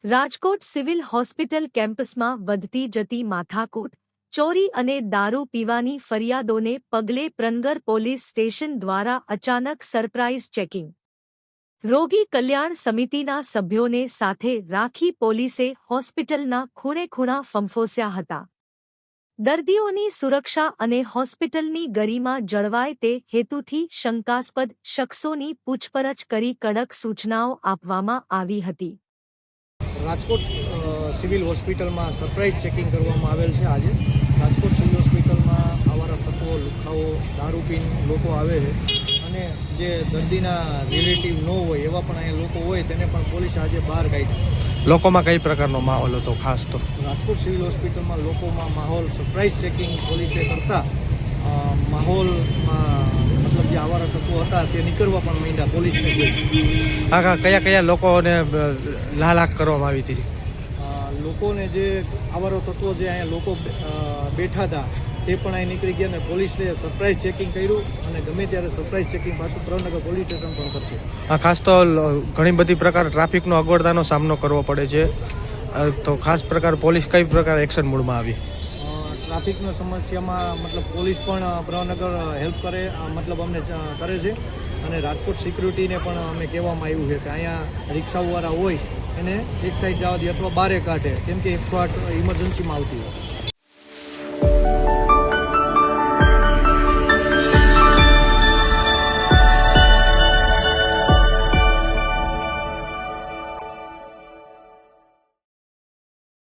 Rajkot civil hospital કેમ્પસમાં વધતી જતી માથાકૂટ, ચોરી અને દારૂ પીવાની ફરિયાદોને પગલે પ્રનગર પોલીસ સ્ટેશન દ્વારા અચાનક સરપ્રાઇઝ ચેકિંગ. રોગી કલ્યાણ સમિતિના સભ્યોને સાથે રાખી પોલીસે હોસ્પિટલના ખૂણે-ખૂણા ફંફોસ્યા હતા. દર્દીઓની સુરક્ષા અને હોસ્પિટલની ગરિમા જળવાય તે હેતુથી શંકાસ્પદ શખ્સોની પૂછપરછ કરી કડક સૂચનાઓ આપવામાં આવી હતી. રાજકોટ સિવિલ હોસ્પિટલમાં સરપ્રાઇઝ ચેકિંગ કરવામાં આવેલ છે. આજે રાજકોટ સિવિલ હોસ્પિટલમાં આવારા તત્વો, લુખ્ખાઓ, દારૂ પીને લોકો આવે છે અને જે દર્દીના રિલેટિવ ન હોય એવા પણ અહીંયા લોકો હોય તેને પણ પોલીસે આજે બહાર કાઢ્યા. લોકોમાં કઈ પ્રકારનો માહોલ હતો? ખાસ તો રાજકોટ સિવિલ હોસ્પિટલમાં લોકોમાં માહોલ સરપ્રાઇઝ ચેકિંગ પોલીસે કરતા માહોલમાં મતલબ જે આવારા તત્વો હતા તે નીકળવા પણ માંડ્યા પોલીસને જોઈ. કયા કયા લોકોને લાલાક કરવામાં આવી હતી? લોકોને જે આવારો તત્વો જે અહીંયા લોકો બેઠા હતા તે પણ અહીં નીકળી ગયા અને પોલીસને સરપ્રાઇઝ ચેકિંગ કર્યું અને ગમે ત્યારે સરપ્રાઇઝ ચેકિંગ પાછું પ્રનગર પોલીસ સ્ટેશન પણ કરશે. ખાસ તો ઘણી બધી પ્રકાર ટ્રાફિકનો અગવડતાનો સામનો કરવો પડે છે, તો ખાસ પ્રકાર પોલીસ કઈ પ્રકાર એક્શન મૂડમાં આવી? ટ્રાફિકની સમસ્યામાં મતલબ પોલીસ પણ પ્રનગર હેલ્પ કરે, મતલબ અમને કરે છે અને રાજકોટ સિક્યુરિટીને પણ અમે કહેવામાં આવ્યું છે કે અહીંયા રિક્ષાવાળા હોય એને એક સાઈડ જવા દે અથવા બારે કાઢે, કેમ કે 108 ઇમરજન્સીમાં આવતી હોય.